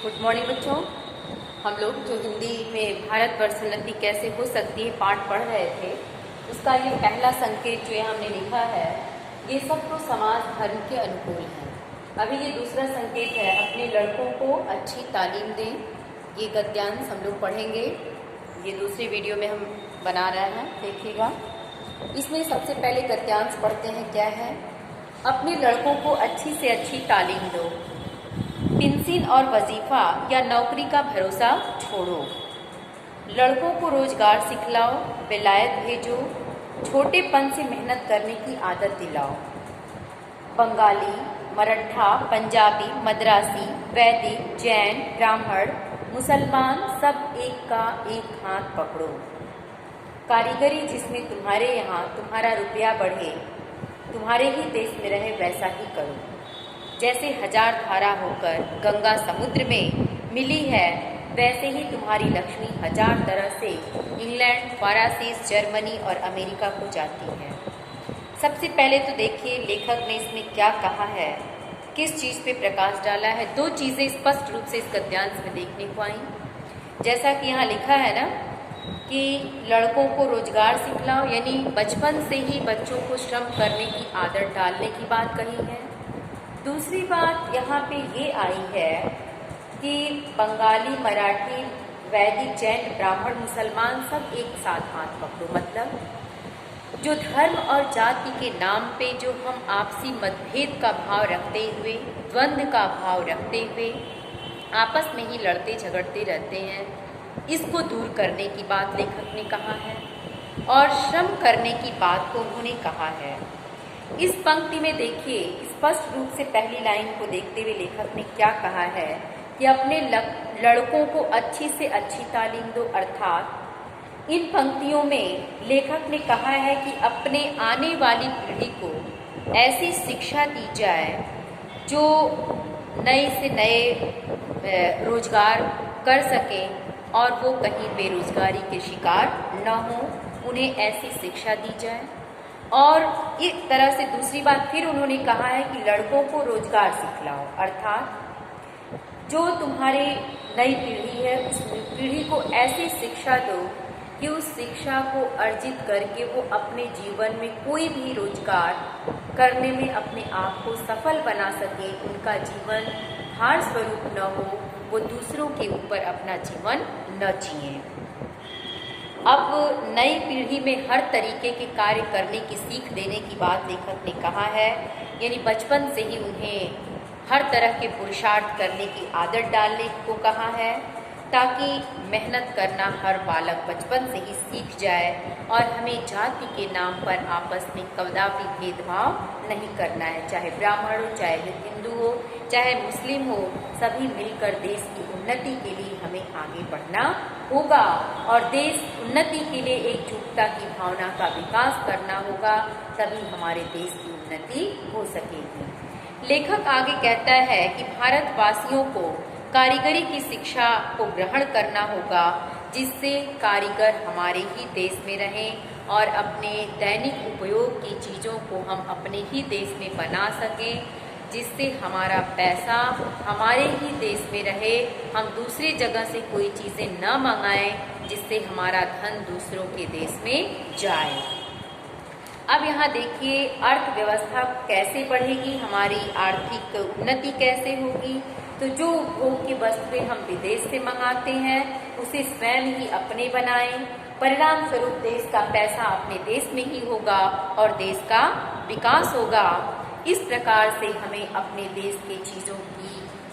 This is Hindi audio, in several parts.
गुड मॉर्निंग बच्चों। हम लोग जो हिंदी में भारतवर्ष उन्नति कैसे हो सकती है पाठ पढ़ रहे थे, उसका ये पहला संकेत जो हमने लिखा है, ये सब तो समाज धर्म के अनुकूल है। अभी ये दूसरा संकेत है, अपने लड़कों को अच्छी तालीम दें। ये गद्यांश हम लोग पढ़ेंगे, ये दूसरी वीडियो में हम बना रहे हैं, देखिएगा। इसमें सबसे पहले गद्यांश पढ़ते हैं, क्या है? अपने लड़कों को अच्छी से अच्छी तालीम दो, पेंशन और वजीफा या नौकरी का भरोसा छोड़ो, लड़कों को रोजगार सिखलाओ, विलायत भेजो, छोटेपन से मेहनत करने की आदत दिलाओ। बंगाली, मराठा, पंजाबी, मद्रासी, वैदिक, जैन, ब्राह्मण, मुसलमान सब एक का एक हाथ पकड़ो। कारीगरी जिसमें तुम्हारे यहाँ तुम्हारा रुपया बढ़े, तुम्हारे ही देश में रहे, वैसा ही करो। जैसे हजार धारा होकर गंगा समुद्र में मिली है, वैसे ही तुम्हारी लक्ष्मी हजार तरह से इंग्लैंड, फारासीस, जर्मनी और अमेरिका को जाती है। सबसे पहले तो देखिए लेखक ने इसमें क्या कहा है, किस चीज़ पे प्रकाश डाला है। दो चीज़ें स्पष्ट रूप से इस गद्यांश में देखने को आई। जैसा कि यहाँ लिखा है ना कि लड़कों को रोजगार सिखलाओ, यानी बचपन से ही बच्चों को श्रम करने की आदत डालने की बात कही है। दूसरी बात यहाँ पे ये आई है कि बंगाली, मराठी, वैदिक, जैन, ब्राह्मण, मुसलमान सब एक साथ हाथ पकड़ो। मतलब जो धर्म और जाति के नाम पे जो हम आपसी मतभेद का भाव रखते हुए, द्वंद्व का भाव रखते हुए आपस में ही लड़ते झगड़ते रहते हैं, इसको दूर करने की बात लेखक ने कहा है और श्रम करने की बात को उन्होंने कहा है। इस पंक्ति में देखिए स्पष्ट रूप से पहली लाइन को देखते हुए लेखक ने क्या कहा है कि अपने लड़कों को अच्छी से अच्छी तालीम दो। अर्थात इन पंक्तियों में लेखक ने कहा है कि अपने आने वाली पीढ़ी को ऐसी शिक्षा दी जाए जो नए से नए रोजगार कर सकें और वो कहीं बेरोजगारी के शिकार न हो, उन्हें ऐसी शिक्षा दी जाए। और एक तरह से दूसरी बात फिर उन्होंने कहा है कि लड़कों को रोजगार सिखलाओ। अर्थात जो तुम्हारी नई पीढ़ी है, उस पीढ़ी को ऐसी शिक्षा दो कि उस शिक्षा को अर्जित करके वो अपने जीवन में कोई भी रोजगार करने में अपने आप को सफल बना सके, उनका जीवन भार स्वरूप न हो, वो दूसरों के ऊपर अपना जीवन न जिए। अब नई पीढ़ी में हर तरीके के कार्य करने की सीख देने की बात लेखक ने कहा है, यानी बचपन से ही उन्हें हर तरह के पुरुषार्थ करने की आदत डालने को कहा है, ताकि मेहनत करना हर बालक बचपन से ही सीख जाए और हमें जाति के नाम पर आपस में कदापि भेदभाव नहीं करना है। चाहे ब्राह्मण हो, चाहे हिंदू हो, चाहे मुस्लिम हो, सभी मिलकर देश की उन्नति के लिए हमें आगे बढ़ना होगा और देश उन्नति के लिए एकजुटता की भावना का विकास करना होगा, तभी हमारे देश की उन्नति हो सकेगी। लेखक आगे कहता है कि भारतवासियों को कारीगरी की शिक्षा को ग्रहण करना होगा, जिससे कारीगर हमारे ही देश में रहें और अपने दैनिक उपयोग की चीज़ों को हम अपने ही देश में बना सकें, जिससे हमारा पैसा हमारे ही देश में रहे, हम दूसरी जगह से कोई चीज़ें न मंगाएं जिससे हमारा धन दूसरों के देश में जाए। अब यहाँ देखिए अर्थव्यवस्था कैसे बढ़ेगी, हमारी आर्थिक उन्नति कैसे होगी। तो जो उपभोग की वस्तुएं हम विदेश से मंगाते हैं उसे स्वयं ही अपने बनाएं, परिणाम स्वरूप देश का पैसा अपने देश में ही होगा और देश का विकास होगा। इस प्रकार से हमें अपने देश की चीज़ों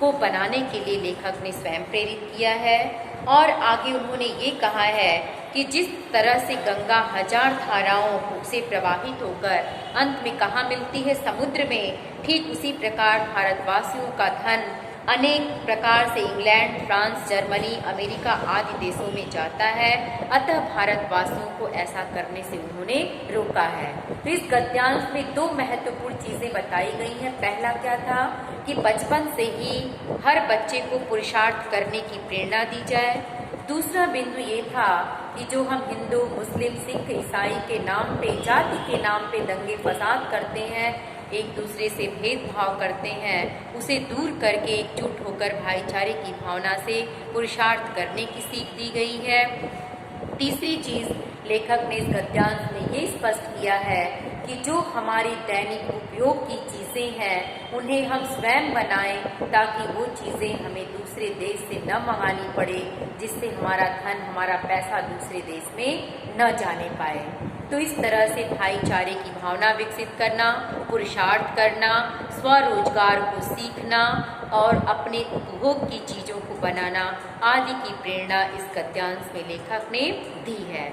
को बनाने के लिए लेखक ने स्वयं प्रेरित किया है। और आगे उन्होंने ये कहा है कि जिस तरह से गंगा हजार धाराओं से प्रवाहित होकर अंत में कहाँ मिलती है, समुद्र में, ठीक उसी प्रकार भारतवासियों का धन अनेक प्रकार से इंग्लैंड, फ्रांस, जर्मनी, अमेरिका आदि देशों में जाता है। अतः भारतवासियों को ऐसा करने से उन्होंने रोका है। तो इस गद्यांश में दो महत्वपूर्ण चीज़ें बताई गई हैं। पहला क्या था कि बचपन से ही हर बच्चे को पुरुषार्थ करने की प्रेरणा दी जाए। दूसरा बिंदु ये था कि जो हम हिंदू, मुस्लिम, सिख, ईसाई के नाम पे, जाति के नाम पे दंगे फसाद करते हैं, एक दूसरे से भेदभाव करते हैं, उसे दूर करके एकजुट होकर भाईचारे की भावना से पुरुषार्थ करने की सीख दी गई है। तीसरी चीज़ लेखक ने इस गद्यांश में ये स्पष्ट किया है कि जो हमारी दैनिक उपयोग की चीज़ें हैं उन्हें हम स्वयं बनाएं, ताकि वो चीज़ें हमें दूसरे देश से न मंगानी पड़े, जिससे हमारा धन, हमारा पैसा दूसरे देश में न जाने पाए। तो इस तरह से भाईचारे की भावना विकसित करना, पुरुषार्थ करना, स्वरोजगार को सीखना और अपने उपभोग की चीज़ों को बनाना आदि की प्रेरणा इस गद्यांश में लेखक ने दी है।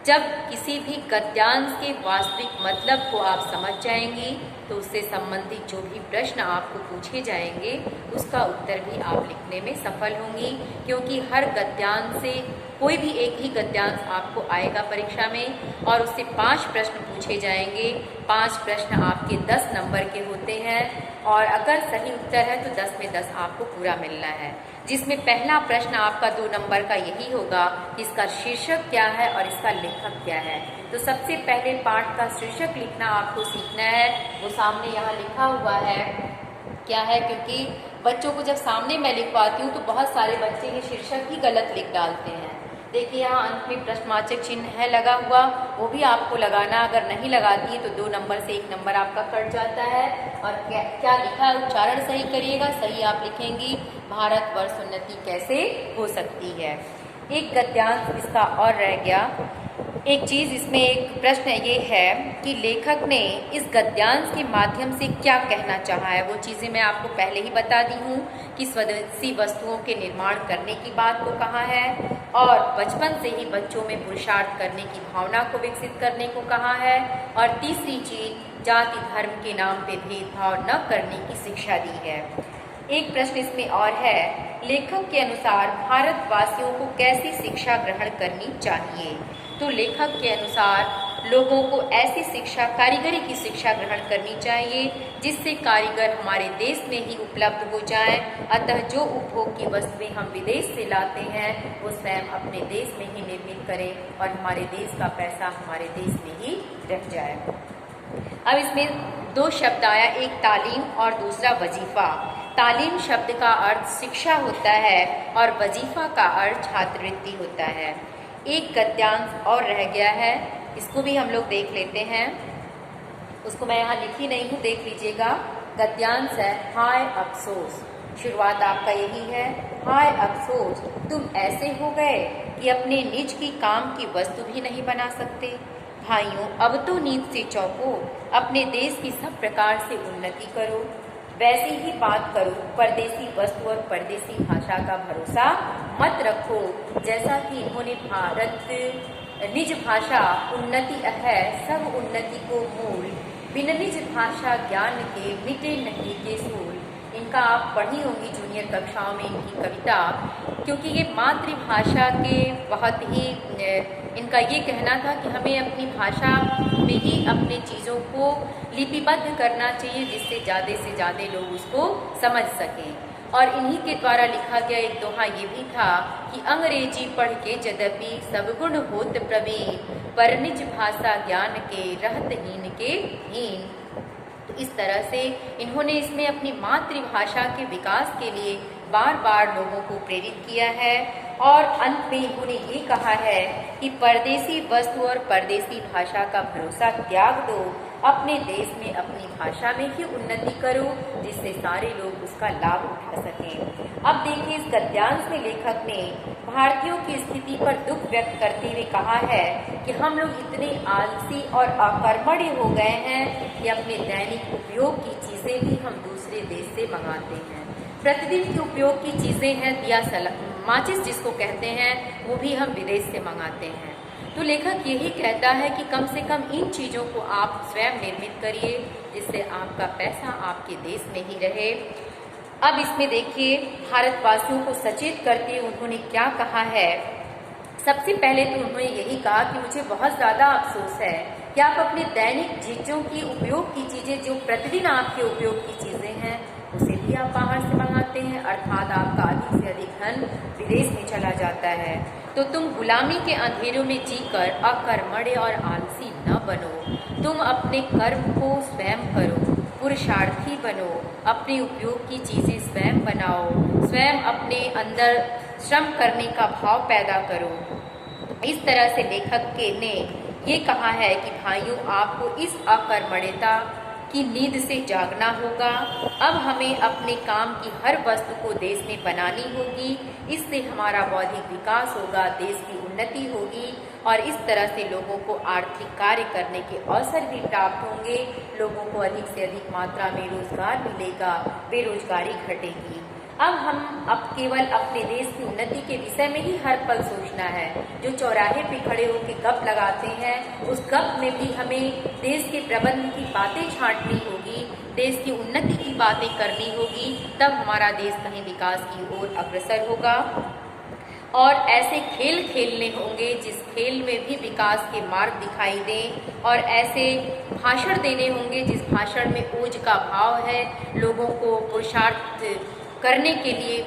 जब किसी भी गद्यांश के वास्तविक मतलब को आप समझ जाएंगी तो उससे संबंधित जो भी प्रश्न आपको पूछे जाएंगे उसका उत्तर भी आप लिखने में सफल होंगी, क्योंकि हर गद्यांश से कोई भी एक ही गद्यांश आपको आएगा परीक्षा में और उससे 5 प्रश्न पूछे जाएंगे। 5 प्रश्न आपके 10 नंबर के होते हैं और अगर सही उत्तर है तो 10 में 10 आपको पूरा मिलना है, जिसमें पहला प्रश्न आपका 2 नंबर का यही होगा कि इसका शीर्षक क्या है और इसका लेखक क्या है। तो सबसे पहले पाठ का शीर्षक लिखना आपको सीखना है। वो सामने यहाँ लिखा हुआ है क्या है, क्योंकि बच्चों को जब सामने मैं लिखवाती हूँ तो बहुत सारे बच्चे ये शीर्षक ही गलत लिख डालते हैं। देखिए यहाँ अंत में प्रश्नवाचक चिन्ह है लगा हुआ, वो भी आपको लगाना। अगर नहीं लगाती है तो 2 नंबर से 1 नंबर आपका कट जाता है। और क्या लिखा है उच्चारण सही करिएगा, सही आप लिखेंगी। भारतवर्ष उन्नति कैसे हो सकती है। एक गद्यांश इसका और रह गया। एक चीज़ इसमें एक प्रश्न ये है कि लेखक ने इस गद्यांश के माध्यम से क्या कहना चाहा है। वो चीज़ें मैं आपको पहले ही बता दी हूँ कि स्वदेशी वस्तुओं के निर्माण करने की बात को कहा है और बचपन से ही बच्चों में पुरुषार्थ करने की भावना को विकसित करने को कहा है। और तीसरी चीज़ जाति धर्म के नाम पे भेदभाव न करने की शिक्षा दी है। एक प्रश्न इसमें और है, लेखक के अनुसार भारतवासियों को कैसी शिक्षा ग्रहण करनी चाहिए। तो लेखक के अनुसार लोगों को ऐसी शिक्षा, कारीगरी की शिक्षा ग्रहण करनी चाहिए जिससे कारीगर हमारे देश में ही उपलब्ध हो जाएं। अतः जो उपभोग की वस्तुएं हम विदेश से लाते हैं वो स्वयं अपने देश में ही निर्मित करें और हमारे देश का पैसा हमारे देश में ही रह जाए। अब इसमें 2 शब्द आया, एक तालीम और दूसरा वजीफा। तालीम शब्द का अर्थ शिक्षा होता है और वजीफा का अर्थ छात्रवृत्ति होता है। एक गद्यांश और रह गया है, इसको भी हम लोग देख लेते हैं। उसको मैं यहाँ लिखी नहीं हूँ, देख लीजिएगा। गद्यांश है, हाय अफसोस। शुरुआत आपका यही है, हाय अफसोस तुम ऐसे हो गए कि अपने निज की काम की वस्तु भी नहीं बना सकते। भाइयों अब तो नींद से चौंको, अपने देश की सब प्रकार से उन्नति करो। वैसी ही बात करो, परदेसी वस्तु और परदेसी भाषा का भरोसा मत रखो। जैसा कि इन्होंने भारत निज भाषा उन्नति है सब उन्नति को मूल, बिन निज भाषा ज्ञान के मिटे नहीं के सूल। इनका आप पढ़ी होंगी जूनियर कक्षाओं में इनकी कविता, क्योंकि ये मातृभाषा के बहुत ही इनका ये कहना था कि हमें अपनी भाषा में ही अपनी चीज़ों को लिपिबद्ध करना चाहिए जिससे ज़्यादा से ज़्यादा लोग उसको समझ सकें। और इन्हीं के द्वारा लिखा गया एक दोहा ये भी था कि अंग्रेजी पढ़ के यद्यपि सब गुण होत प्रवीण, पर निज भाषा ज्ञान के रहत हीन के हीन। तो इस तरह से इन्होंने इसमें अपनी मातृभाषा के विकास के लिए बार बार लोगों को प्रेरित किया है। और अंत में इन्होंने ये कहा है कि परदेसी वस्तु और परदेसी भाषा का भरोसा त्याग दो, अपने देश में अपनी भाषा में ही उन्नति करो जिससे सारे लोग उसका लाभ उठा सकें। अब देखिए इस गद्यांश में लेखक ने भारतीयों की स्थिति पर दुख व्यक्त करते हुए कहा है कि हम लोग इतने आलसी और अकर्मण्य हो गए हैं कि अपने दैनिक उपयोग की चीज़ें भी हम दूसरे देश से मंगाते हैं। प्रतिदिन के उपयोग की चीज़ें हैं, दिया माचिस जिसको कहते हैं, वो भी हम विदेश से मंगाते हैं। तो लेखक यही कहता है कि कम से कम इन चीज़ों को आप स्वयं निर्मित करिए जिससे आपका पैसा आपके देश में ही रहे। अब इसमें देखिए भारतवासियों को सचेत करते उन्होंने क्या कहा है। सबसे पहले तो उन्होंने यही कहा कि मुझे बहुत ज़्यादा अफसोस है कि आप अपने दैनिक चीज़ों की उपयोग की चीज़ें, जो प्रतिदिन आपके उपयोग की चीज़ें हैं, उसे भी आप बाहर से मंगाते हैं, अर्थात आपका अधिक से अधिक धन विदेश में चला जाता है। तो तुम गुलामी के अंधेरों में जीकर अकर्मण्य और आलसी न बनो, तुम अपने कर्म को स्वयं करो, पुरुषार्थी बनो, अपने उपयोग की चीज़ें स्वयं बनाओ, स्वयं अपने अंदर श्रम करने का भाव पैदा करो। इस तरह से लेखक ने ये कहा है कि भाइयों, आपको इस अकर्मण्यता की नींद से जागना होगा। अब हमें अपने काम की हर वस्तु को देश में बनानी होगी। इससे हमारा बौद्धिक विकास होगा, देश की उन्नति होगी और इस तरह से लोगों को आर्थिक कार्य करने के अवसर भी प्राप्त होंगे। लोगों को अधिक से अधिक मात्रा में रोजगार मिलेगा, बेरोजगारी घटेगी। अब केवल अपने देश की उन्नति के विषय में ही हर पल सोचना है। जो चौराहे पे खड़े होकर गप लगाते हैं, उस गप में भी हमें देश के प्रबंध की बातें छांटनी होगी, देश की उन्नति की बातें करनी होगी, तब हमारा देश कहीं विकास की ओर अग्रसर होगा। और ऐसे खेल खेलने होंगे जिस खेल में भी विकास के मार्ग दिखाई दें, और ऐसे भाषण देने होंगे जिस भाषण में ओज का भाव है, लोगों को पुरुषार्थ करने के लिए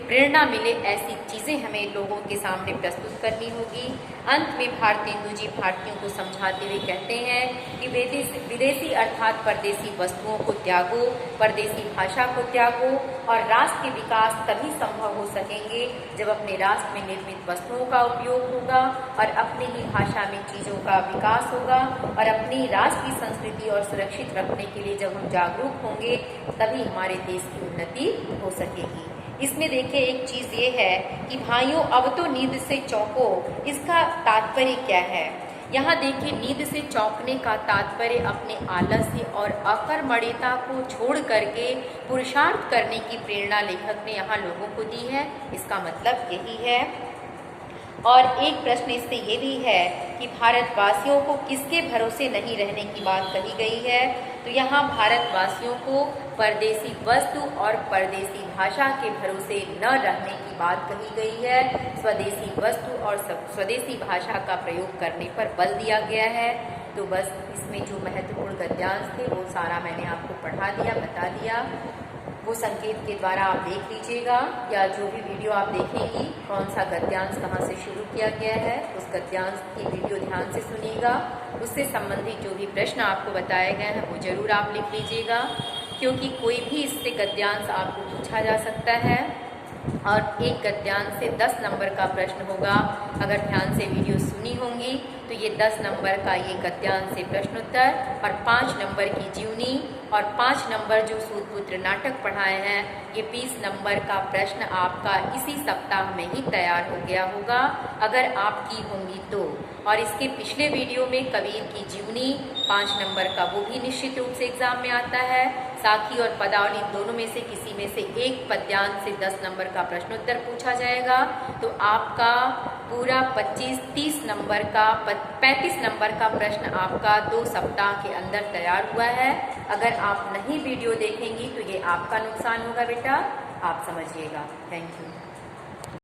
प्रेरणा मिले, ऐसी चीज़ें हमें लोगों के सामने प्रस्तुत करनी होगी। अंत में भारतेंदु जी भारतीयों को समझाते हुए कहते हैं कि विदेशी अर्थात परदेसी वस्तुओं को त्यागो, परदेसी भाषा को त्यागो, और राष्ट्र के विकास तभी संभव हो सकेंगे जब अपने राष्ट्र में निर्मित वस्तुओं का उपयोग होगा और अपनी ही भाषा में चीज़ों का विकास होगा, और अपनी राष्ट्र की संस्कृति और सुरक्षित रखने के लिए जब हम जागरूक होंगे, तभी हमारे देश की उन्नति हो सकेगी। इसमें देखिए एक चीज़ ये है कि भाइयों, अब तो नींद से चौंको, इसका तात्पर्य क्या है? यहाँ देखिए, नींद से चौंकने का तात्पर्य अपने आलस्य और अकर्मण्यता को छोड़ करके पुरुषार्थ करने की प्रेरणा लेखक ने यहाँ लोगों को दी है। इसका मतलब यही है। और एक प्रश्न इससे ये भी है कि भारतवासियों को किसके भरोसे नहीं रहने की बात कही गई है। तो यहाँ भारतवासियों को परदेसी वस्तु और परदेसी भाषा के भरोसे न रहने की बात कही गई है। स्वदेशी वस्तु और स्वदेशी भाषा का प्रयोग करने पर बल दिया गया है। तो बस इसमें जो महत्वपूर्ण गद्यांश थे वो सारा मैंने आपको पढ़ा दिया, बता दिया। वो संकेत के द्वारा आप देख लीजिएगा, या जो भी वीडियो आप देखेंगी, कौन सा गद्यांश कहाँ से शुरू किया गया है, उस गद्यांश की वीडियो ध्यान से सुनिएगा। उससे संबंधित जो भी प्रश्न आपको बताए गए हैं वो जरूर आप लिख लीजिएगा, क्योंकि कोई भी इससे गद्यांश आपको पूछा जा सकता है। और एक गद्यांश से 10 नंबर का प्रश्न होगा। अगर ध्यान से वीडियो सुनी होंगी तो ये 10 नंबर का ये गद्यांश से प्रश्नोत्तर, और 5 नंबर की जीवनी, और 5 नंबर जो सूतपुत्र नाटक पढ़ाए हैं, ये 20 नंबर का प्रश्न आपका इसी सप्ताह में ही तैयार हो गया होगा, अगर आप की होंगी तो। और इसके पिछले वीडियो में कबीर की जीवनी 5 नंबर का, वो भी निश्चित रूप से एग्जाम में आता है। साखी और पदावली दोनों में से किसी में से एक पद्यांश से 10 नंबर का प्रश्नोत्तर पूछा जाएगा। तो आपका पूरा 25-30 नंबर का 35 नंबर का प्रश्न आपका 2 सप्ताह के अंदर तैयार हुआ है। अगर आप नहीं वीडियो देखेंगी तो ये आपका नुकसान होगा बेटा, आप समझिएगा। Thank you.